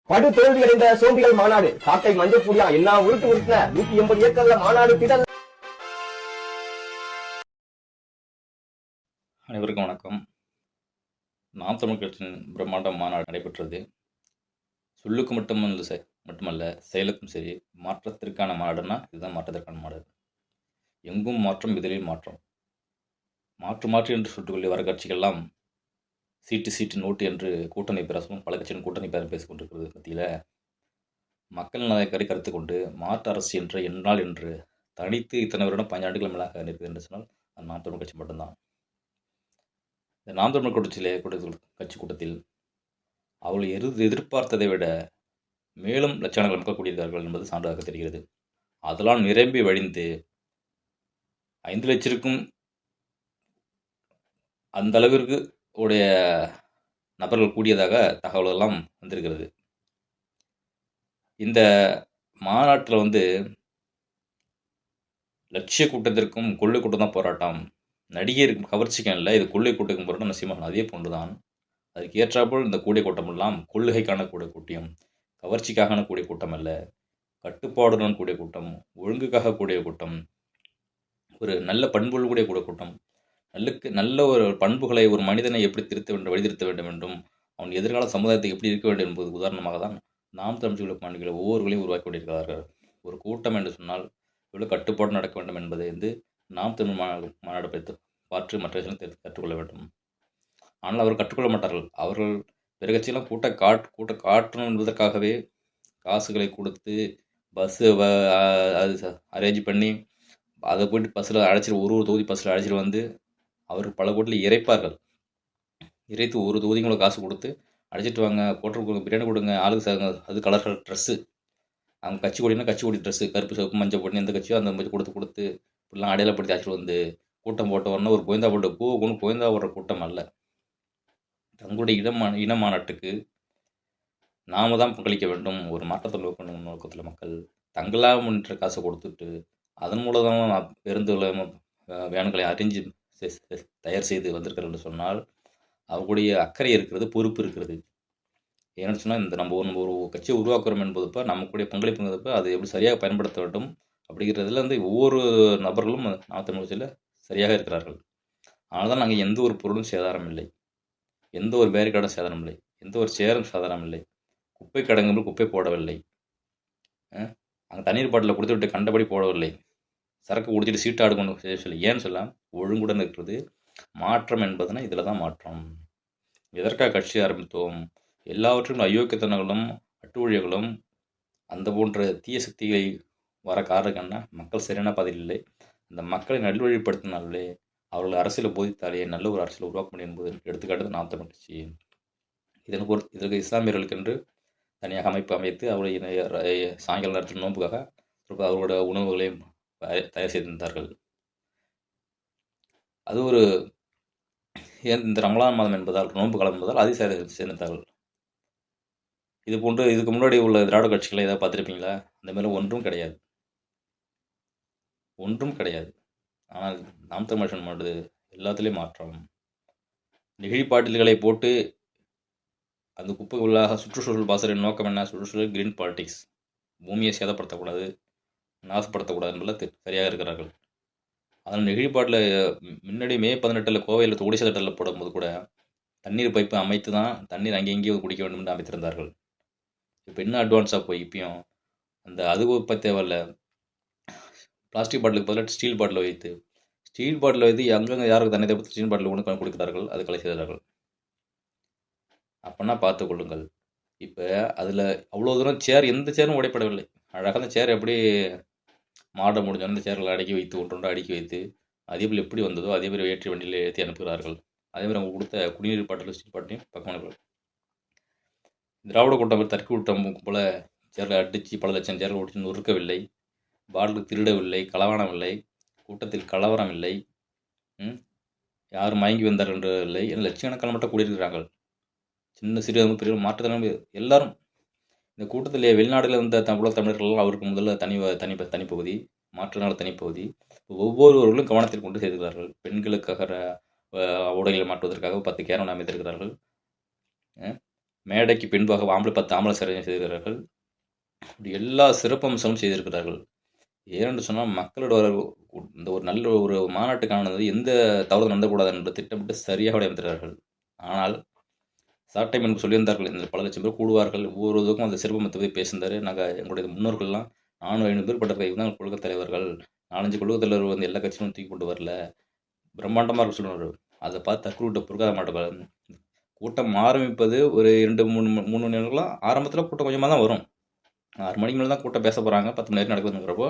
படு தோல்வி அடைந்த சோம்பிகள் மாநாடு காக்கை மஞ்சள் புடியா என்ன உருட்டு உருட்டுன 180 ஏக்கர்ல மாநாடு திடல். அனைவருக்கும் வணக்கம். நாம் தமிழ் கட்சியின் பிரம்மாண்ட மாநாடு நடைபெற்றது. சொல்லுக்கு மட்டுமல்ல செயலுக்கும் சரி. மாற்றத்திற்கான மாநாடுன்னா இதுதான் மாற்றத்திற்கான மாநாடு. எங்கும் மாற்றம், இதிலேயும் மாற்றம். மாற்று என்று சொல்லிட்டு வர கட்சிகள்லாம் சீட்டு நோட்டு என்று கூட்டணி பிரசமும் பல கட்சியின் கூட்டணி பேரம் பேசிக் கொண்டிருக்கிறது. மத்தியில் மக்கள் நலனை கருத்து கொண்டு மாற்று அரசு என்று என்னால் என்று தனித்து இத்தனை வருடம் 15 ஆண்டுகள் மேலாக நிற்கிறது என்று சொன்னால் அது நாம் தமிழ் கட்சி மட்டும்தான். இந்த நாம் தமிழ் கட்சி கூட்டத்தில் அவர்கள் எதிர்பார்த்ததை விட மேலும் லட்சணங்கள் மக்கள் கூடியிருக்கிறார்கள் என்பது சான்றாக தெரிகிறது. அதெல்லாம் நிரம்பி வழிந்து 5 லட்சத்திற்கும் அந்த அளவிற்கு உடைய நபர்கள் கூடியதாக தகவல்கள்லாம் வந்திருக்கிறது. இந்த மாநாட்டில் லட்சிய கூட்டத்திற்கும் கொள்ளை கூட்டம் தான் போராட்டம். நடிகருக்கு கவர்ச்சிக்கும் இல்லை, இது கொள்ளை கூட்டத்துக்கும் போராட்டம் நசியமாக அதே போன்றுதான். அதுக்கு ஏற்றாப்போல் இந்த கூடிய கூட்டம் எல்லாம் கொள்கைக்கான கூடிய கூட்டியம், கவர்ச்சிக்கான கூடிய கூட்டம் அல்ல, கட்டுப்பாடுடன் கூடிய கூட்டம், ஒழுங்குக்காக கூடிய கூட்டம், ஒரு நல்ல பண்புகள் கூடிய கூட்டம், நல்ல ஒரு பண்புகளை ஒரு மனிதனை எப்படி வழிதிருத்த வேண்டும் என்றும் அவன் எதிர்கால சமுதாயத்தை எப்படி இருக்க வேண்டும் என்பது உதாரணமாக தான் நாம் தமிழ் மாநில ஒவ்வொருவர்களையும் உருவாக்கி கொண்டிருக்கிறார்கள். ஒரு கூட்டம் என்று சொன்னால் எவ்வளவு கட்டுப்பாடு நடக்க வேண்டும் என்பதை நாம் தமிழ் மாநாடு பார்த்து மற்ற கற்றுக்கொள்ள வேண்டும். ஆனால் அவர்கள் கற்றுக்கொள்ள மாட்டார்கள். அவர்கள் பிற கட்சியெல்லாம் கூட்ட காட்டணும் என்பதற்காகவே காசுகளை கொடுத்து பஸ்ஸு அரேஞ்ச் பண்ணி அதை போய்ட்டு பஸ்ஸில் அழைச்சிட்டு ஒரு தொகுதி பஸ்ஸில் அழைச்சிட்டு அவர்கள் பல கோட்டில் இறைப்பார்கள். இறைத்து ஒரு தொகுதிங்களை காசு கொடுத்து அழைச்சிட்டு வாங்க, போட்டு பிரியாணி கொடுங்க, ஆளுக்கு அது கலர் ட்ரெஸ்ஸு, அவங்க கட்சி கொடினா கட்சி கொடி ட்ரெஸ்ஸு, கருப்பு சிவப்பு மஞ்சள் போட்டு எந்த கட்சியோ அந்த மாதிரி கொடுத்து இப்படிலாம் அடையாளப்படுத்தி அழைச்சிட்டு கூட்டம் போட்ட உடனே ஒரு கோயந்தா போட்டு கொண்டு கோயந்தா போடுற கூட்டம் அல்ல. தங்களுடைய இன மாநாட்டுக்கு நாம தான் பங்களிக்க வேண்டும். ஒரு மாற்றத்தை நோக்கத்தில் மக்கள் தங்களாக முன்னேற்ற காசை கொடுத்துட்டு அதன் மூலமாக பேருந்து வேன்களை அறிஞ்சு தயார் செய்து வந்திருக்கிறது என்று சொன்னால் அவர்களுடைய அக்கறை இருக்கிறது, பொறுப்பு இருக்கிறது. ஏன்னு சொன்னால் இந்த நம்ம ஒரு கட்சியை உருவாக்குறோம் என்பதுப்போ நமக்குடைய பங்களிப்புங்கிறப்ப அதை எப்படி சரியாக பயன்படுத்த வேண்டும் அப்படிங்கிறதுல ஒவ்வொரு நபர்களும் நாம் தமிழ் கட்சியில் சரியாக இருக்கிறார்கள். அதனால தான் நாங்கள் எந்த ஒரு பொருளும் சேதாரம் இல்லை, எந்த ஒரு பேரிகார்டும் சேதாரம் இல்லை, எந்த ஒரு சேரும் சேதாரம் இல்லை, குப்பை கடங்குகள் குப்பை போடவில்லை, அங்கே தண்ணீர் பாட்டில் கொடுத்து விட்டு கண்டபடி போடவில்லை, சரக்கு குடிச்சிட்டு சீட்டாடு கொண்டு சொல்லி ஏன்னு சொல்லலாம் ஒழுங்குடன் இருக்கிறது. மாற்றம் என்பதுனா இதில் தான் மாற்றம். எதற்காக கட்சி ஆரம்பித்தோம்? எல்லாவற்றும் அயோக்கியத்தனங்களும் அட்டுழியங்களும் அந்த போன்ற தீய சக்திகளை வர காரணம் என்ன? மக்கள் சரியான பதில் இல்லை. அந்த மக்களை நல்வழிப்படுத்தினாலே அவர்கள் அரசியலை போதித்தாலே நல்ல ஒரு அரசியல் உருவாக்க முடியும் என்பது எடுத்துக்காட்டு நாம் தமிழ் கட்சி. இதற்கு இஸ்லாமியர்களுக்கு என்று தனியாக அமைப்பு அமைத்து அவருடைய சாயங்கால நேரத்தில் நோன்புக்காக அவர்களோட உணவுகளை தயார் செய்திருந்தார்கள். அது ஒரு இந்த ரமலான் மாதம் என்பதால், நோன்பு காலம் என்பதால் அதை சேர்ந்தார்கள். இது போன்று இதுக்கு முன்னாடி உள்ள திராவிட கட்சிகளை ஏதாவது பார்த்துருப்பீங்களா? அந்த மாதிரி ஒன்றும் கிடையாது. ஆனால் நாம் தமிழ் மாடு எல்லாத்துலேயும் மாற்றம். நெகிழிப்பாட்டில்களை போட்டு அந்த குப்பை உள்ளாக சுற்றுச்சூழல் பாசரின் நோக்கம் என்ன? சுற்றுச்சூழல் கிரீன் பாலிடிக்ஸ், பூமியை சேதப்படுத்தக்கூடாது, நாசப்படுத்தக்கூடாது என்பதில் சரியாக இருக்கிறார்கள். அதனால் நெகிழிப்பாட்டில் முன்னாடி மே 18 கோவையில் ஒடிசா தட்டலில் போடும்போது கூட தண்ணீர் பைப்பு அமைத்து தான் தண்ணீர் அங்கேயும் குடிக்க வேண்டும் என்று அமைத்திருந்தார்கள். இப்போ இன்னும் அட்வான்ஸாக போய் இப்பயும் அந்த அது இப்போ தேவையில்ல, பிளாஸ்டிக் பாட்டிலுக்கு பதிலாக ஸ்டீல் பாட்டில் வைத்து அங்கங்கே யாருக்கு தண்ணி தேவை ஸ்டீல் பாட்டில் கொண்டு கொடுக்கிறார்கள், அது கலை செய்தார்கள். அப்படின்னா பார்த்து கொள்ளுங்கள். இப்போ அதில் அவ்வளோ தூரம் எந்த சேரும் உடைப்படவில்லை. அழகாக அந்த சேர் எப்படி மாட முடிஞ்சோன்னு இந்த சேரில் அடுக்கி வைத்து ஒன்றொன்று அடுக்கி வைத்து அதேபோல் எப்படி வந்ததோ அதேமாதிரி ஏற்றி வண்டியில் ஏற்றி அனுப்புகிறார்கள். அதேமாதிரி அவங்க கொடுத்த குடிநீர் பாட்டில் ஸ்டீல் பாட்டிலையும் பக்கமாக திராவிட கூட்டம் தற்கொலை கூட்டம் போல் சேரில் அடித்து பல லட்சம் சேரில் ஓடிச்சு நொறுக்கவில்லை, பாட்டில் திருடவில்லை, களவானவில்லை, கூட்டத்தில் கலவரம் இல்லை, யாரும் மயங்கி வந்தார்கள் என்று இல்லை, லட்சக்கணக்கான மட்டும் கூடியிருக்கிறார்கள். சின்ன சிறு பெரிய மாற்றுத்திறன் எல்லாரும் இந்த கூட்டத்திலே வெளிநாடுகளில் இருந்த தமிழர்கள் அவருக்கு முதல்ல தனிப்பகுதி, மாற்றுநாள் தனிப்பகுதி, ஒவ்வொருவர்களும் கவனத்தில் கொண்டு சேர்க்கிறார்கள். பெண்களுக்காக உடைகளை மாற்றுவதற்காக 10 கேரவன் அமைத்திருக்கிறார்கள். மேடைக்கு பின்பாக ஆம்பளை 10 ஆம்பளை செய்திருக்கிறார்கள். இப்படி எல்லா சிறப்பம்சங்களும் செய்திருக்கிறார்கள். ஏனென்று சொன்னால் மக்களோட இந்த ஒரு நல்ல ஒரு மாநாட்டுக்கானது எந்த தவறும் நடந்தக்கூடாது என்று திட்டமிட்டு சரியாக வடிவமைத்திருக்கிறார்கள். ஆனால் சாட்டை என்று சொல்லியிருந்தார்கள். இந்த பல லட்சம் பேர் கூடுவார்கள். ஒவ்வொரு இதுக்கும் அந்த சிறப்பம்சத்தை பத்தி பேசியிருந்தாரு. எங்களுடைய முன்னோர்கள்லாம் 400, 500 பேர் பட்ட இவங்க தான் கொள்கை தலைவர்கள். 4, 5 கொள்கை தலைவர் வந்து எல்லா கட்சியும் தூக்கி கொண்டு வரல. பிரம்மாண்டமா இருக்கும் சொல்லுவாரு. அதை பார்த்து தக்குருட்ட பொறுக்காத மாட்டாங்க. கூட்டம் ஆரம்பிப்பது ஒரு 2, 3 மணி நேரங்களாம் ஆரம்பத்தில் கூட்டம் கொஞ்சமாக தான் வரும். 6 மணிக்கு மேலே தான் கூட்டம் பேச போகிறாங்க. 10 மணி நேரம் நடக்குதுங்கிறப்போ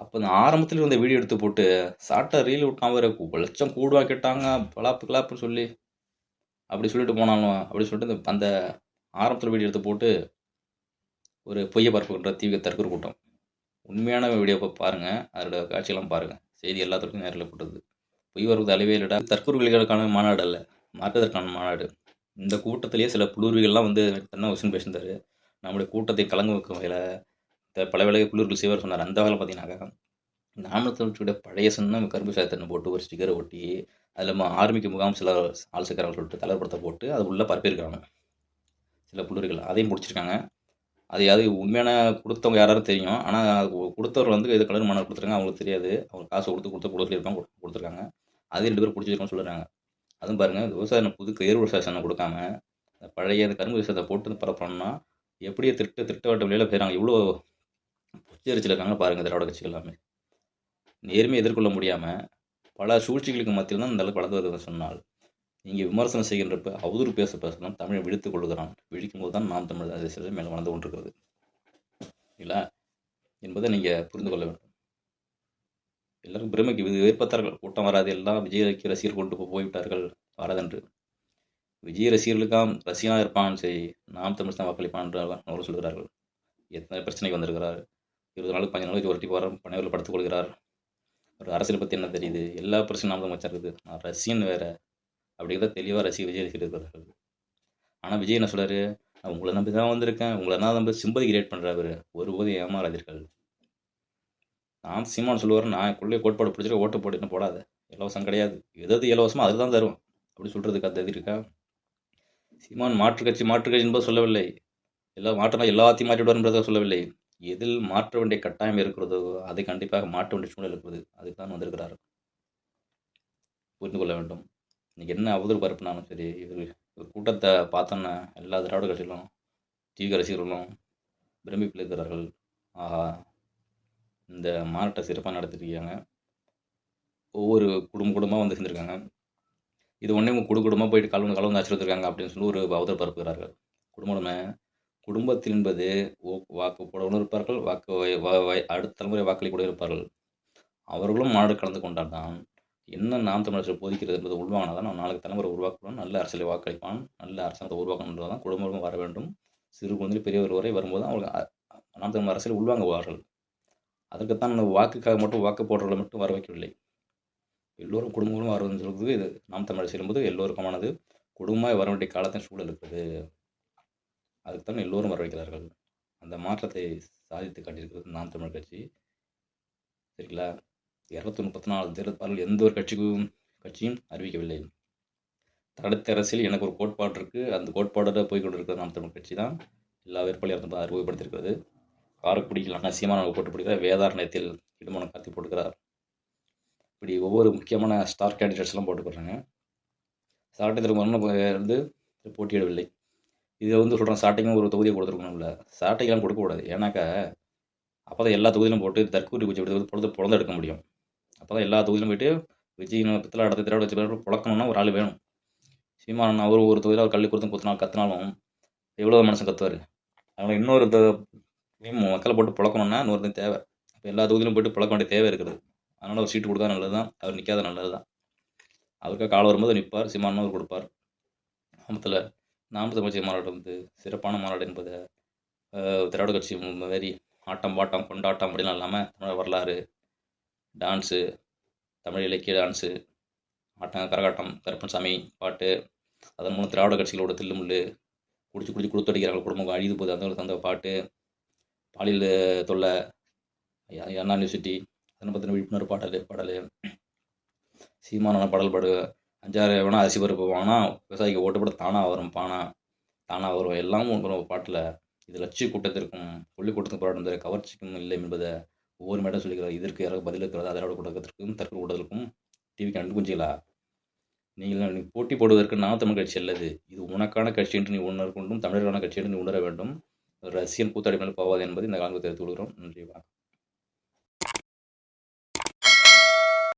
அப்போ அந்த ஆரம்பத்தில் இருந்த வீடியோ எடுத்து போட்டு சாட்டை ரீல் விட்டான் வேறு லட்சம் கூடுவா கேட்டாங்க கிளாப்பு கிளாப்புன்னு சொல்லி அப்படி சொல்லிட்டு போனாலும் அப்படி சொல்லிட்டு அந்த ஆரம்பத்தில் வீடியோ எடுத்து போட்டு ஒரு பொய்யை பரப்புகின்ற தீவிர தற்கொலை கூட்டம். உண்மையான வீடியோ பாருங்கள், அதோட காட்சியெல்லாம் பாருங்கள். செய்தி எல்லாத்துக்கும் நேரில் போட்டது. பொய் வருவது அளவே இல்லைடா. தற்கொலைகளுக்கான மாநாடு அல்ல, மாற்றுவதற்கான மாநாடு. இந்த கூட்டத்திலேயே சில புலூர்விகள்லாம் வந்து தன்னை விஷயம் பேசியிருந்தார். நம்முடைய கூட்டத்தை கலங்க வைக்கும் வகையில் பல வேலையை புலூர்கள் செய்வார் சொன்னார். அந்த வகையில் பார்த்தீங்கன்னாக்கா நாமக்கல் பழைய சின்னம் கரும்பு சாயத்தண்ணை போட்டு ஒரு ஸ்டிக்கரை ஒட்டி அதில் ஆர்மிக்கு முகாம் சில ஆலோசகர்கள் சொல்லிட்டு தலைவரத்தை போட்டு அது உள்ளே பரப்பியிருக்காங்க சில புலூர்கள். அதையும் பிடிச்சிருக்காங்க. அது யாரு உண்மையான கொடுத்தவங்க யாரும் தெரியும். ஆனால் கொடுத்தவர் வந்து இது கலர் மணல் கொடுத்துருக்காங்க, அவங்களுக்கு தெரியாது. அவங்க காசு கொடுத்துருக்காங்க கொடுத்துருக்காங்க. அதையும் 2 பேர் பிடிச்சிருக்கோன்னு சொல்லுறாங்க. அதுவும் பாருங்கள், விவசாயம் புது எரு விவசாயம் கொடுக்காம பழைய அந்த கரும்பு விவசாயத்தை போட்டு பரப்பணும்னா எப்படியே திட்ட வட்ட வழியில் செய்கிறாங்க. இவ்வளோ புச்சரிச்சிருக்காங்க பாருங்கள். திராவிட கட்சிகள் எல்லாமே நேர்மையை எதிர்கொள்ள முடியாமல் பல சூழ்ச்சிகளுக்கு மத்தியில் தான் இந்த அளவுக்கு வளர்ந்து வருவது சொன்னால், இங்கே விமர்சனம் செய்கின்றப்ப அவதூறு பேசலாம் தமிழை விழித்துக் கொள்கிறான். விழிக்கும் போது தான் நாம் தமிழ் தேசத்தில் மேலே வளர்ந்து கொண்டிருக்கிறது இல்லை என்பதை நீங்கள் புரிந்து கொள்ள வேண்டும். எல்லாருக்கும் பெருமைக்கு இது ஏற்பத்தார்கள். கூட்டம் வராது, எல்லாம் விஜய் ரசிகர் கொண்டு போய்விட்டார்கள் வராதென்று. விஜய் ரசிகர்களுக்காம் ரசிகனாக இருப்பான், சரி நாம் தமிழ் தான் வாக்களிப்பான் என்று அவர் சொல்கிறார்கள். எத்தனை பிரச்சனைக்கு வந்திருக்கிறார். 20 நாளுக்கு 15 நாளைக்கு ஒருட்டி போகிறார், பணியூரில் படுத்துக் கொள்கிறார். ஒரு அரசியல் பற்றி என்ன தெரியுது? எல்லா பிரச்சனையும் நாம் தான் வச்சிருக்குது. நான் ரசிகன் வேறு அப்படிங்கிறத தெளிவாக விஜய் ரசிகர் இருக்கிறார்கள். ஆனால் விஜய் என்ன சொல்கிறாரு? நான் உங்களை நம்பி தான் வந்திருக்கேன், உங்களை என்ன நம்பி சிம்பதி கிரியேட் பண்ணுறாரு. ஒருபோதும் ஏமாறாதீர்கள். நான் சீமான் சொல்லுவார், நான் கோட்பாடு பிடிச்சிட்டு ஓட்டு போட்டு என்ன போடாத, இலவசம் கிடையாது, எதாவது இலவசமாக அது தான் தரும் அப்படி சொல்கிறதுக்கு அது எது இருக்கா? சீமான் மாற்று கட்சி என்பது சொல்லவில்லை. மாற்றமாக எல்லாத்தையும் மாற்றிவிடுவார் என்பதை சொல்லவில்லை. எதில் மாற்ற வேண்டிய கட்டாயம் இருக்கிறதோ அதை கண்டிப்பாக மாற்ற வேண்டிய சூழ்நிலை இருக்கிறது. அதுக்கு தான் வந்திருக்கிறார். புரிந்து கொள்ள வேண்டும். இன்றைக்கி என்ன அவதூறு பரப்புனாலும் சரி, இவர் கூட்டத்தை பார்த்தோன்னா எல்லா திராவிட கட்சிகளும் டிவி ரசிகர்களும் பிரமிப்பில் இருக்கிறார்கள். ஆஹா, இந்த மாநாட்டை சிறப்பாக நடத்திருக்காங்க. ஒவ்வொரு குடும்பமாக வந்து சேர்ந்துருக்காங்க. இது ஒன்றே குடும்பமாக போயிட்டு கலந்து ஆச்சரித்திருக்காங்க அப்படின்னு சொல்லி ஒரு அவதூறு பரப்புகிறார்கள். குடும்பத்தில் என்பது வாக்கு போடவும் இருப்பார்கள், அடுத்த தலைமுறை வாக்களி கூட இருப்பார்கள். அவர்களும் மாநாடு கலந்து கொண்டால் தான் என்ன நாம் தமிழர்கள் போதிக்கிறது என்பது உள்வாங்கினா தான் நாளைக்கு தலைமுறை உருவாக்கணும், நல்ல அரசியலை வாக்களிப்பான், நல்ல அரசாங்கத்தை உருவாக்கணுன்றது தான் குடும்பமும் வர வேண்டும். சிறு குழந்தை பெரியவர் வரை வரும்போது அவங்க நாம் தமிழ் அரசியல் உள்வாங்குவார்கள். அதற்குத்தான் வாக்குக்காக மட்டும் வாக்கு போடுறவர்களை மட்டும் வர வைக்கவில்லை. எல்லோரும் குடும்பங்களும் வருவதுன்னு சொல்வது இது நாம் தமிழ் அரசியல் என்பது எல்லோருக்குமானது. குடும்பமாக வர வேண்டிய காலத்தின் சூழல் இருக்குது. அதுக்குத்தான் எல்லோரும் வர வைக்கிறார்கள். அந்த மாற்றத்தை சாதித்து காட்டியிருக்கிறது நாம் தமிழ் கட்சி. சரிங்களா? 234 தேர்தல் எந்த ஒரு கட்சியும் அறிவிக்கவில்லை. தடுத்த அரசியல் எனக்கு ஒரு கோட்பாடு இருக்குது, அந்த கோட்பாடோட போய் கொண்டிருக்கிறது நாம் தமிழ் கட்சி தான் எல்லா வேட்பாளர்களும் அறிமுகப்படுத்தியிருக்கிறது. காரைக்குடியில் அண்ணா சீமான் போட்டு பிடிக்கிற வேதாரண்யத்தில் இடுமனம் காத்தி போட்டுக்கிறார். இப்படி ஒவ்வொரு முக்கியமான ஸ்டார் கேண்டிடேட்ஸ்லாம் போட்டு போடுறாங்க. சாட்டை திருமணம் வந்து போட்டியிடவில்லை. இதை வந்து சொல்கிறேன், சாட்டைக்கும் ஒரு தொகுதியை கொடுத்துருக்கணும்ல. சாட்டைக்கெல்லாம் கொடுக்கக்கூடாது. ஏன்னாக்கா அப்போ தான் எல்லா தொகுதியிலும் போட்டு தற்கூரி பூச்சி பொழுது எடுக்க முடியும். அப்போ தான் எல்லா தொகுதியிலும் போயிட்டு விஜய் பித்தளை அடுத்த திராவிட வச்சு புழக்கணும்னா ஒரு ஆள் வேணும். சீமான் அவர் ஒரு தொகுதியில் அவர் கல்வி கொடுத்து குத்தினால் கத்தினாலும் எவ்வளோ மனுஷன் கத்துவார். அதனால் இன்னொரு மக்களை போட்டு புழக்கணும்னா இன்னொரு தேவை. அப்போ எல்லா தொகுதியிலும் போய்ட்டு புழக்க வேண்டிய தேவை இருக்குது. அதனால் ஒரு சீட்டு கொடுத்தா நல்லது தான், அவர் நிற்காத நல்லது தான். அவருக்காக காலம் வரும்போது நிற்பார், சீமானும் அவர் கொடுப்பார். நாம் தமிழ் மாநாடு வந்து சிறப்பான மாநாடு என்பதை திராவிட கட்சி மாதிரி ஆட்டம் பாட்டம் கொண்டாட்டம் அப்படிலாம் இல்லாமல் தமிழ் வரலாறு, டான்ஸு, தமிழ் இலக்கிய டான்ஸு, ஆட்டம், கரகாட்டம், கருப்பன்சாமி பாட்டு, அதன் மூலம் திராவிட கட்சிகளோட தில்லுமுள்ளு குடிச்சு கொடுத்தடிக்கிறாங்க, குடும்பம் அழிது போகுது, அந்த தந்த பாட்டு, பாலியல் தொல்லை, அண்ணா யூனிவர்சிட்டி, அதனை பற்றின விழிப்புணர்வு பாடல், சீமானான பாடல் பாடு, 5,000 வேணால் அரிசி பருப்பு வாங்கினா விவசாயிக்கு ஓட்டு போட தானாக வரும் பானா, ஆனால் அவர் எல்லாம் ஒரு பாட்டில் இது லட்சிய கூட்டத்திற்கும் கொள்ளை கூட்டத்துக்கும் போராட்டம் கவர்ச்சிக்கும் இல்லை என்பதை ஒவ்வொரு மேடம் சொல்லிக்கிறார். இதற்கு யாராவது பதில் இருக்கிறதா? அதோட கூட்டத்திற்கும் தற்கொலை கூட்டத்திற்கும் டிவிக்கு அன்பு குஞ்சிகளா, நீ போட்டி போடுவதற்கு நான் தமிழ் கட்சி அல்லது இது உனக்கான கட்சி என்று நீ உணர கொண்டும் தமிழர்களான கட்சி என்று நீ உணர வேண்டும். ரசிகன் கூத்தாடி மேல் போவாது என்பதை இந்த காலத்தில் தெரிவித்துக் கொள்கிறோம். நன்றி, வணக்கம்.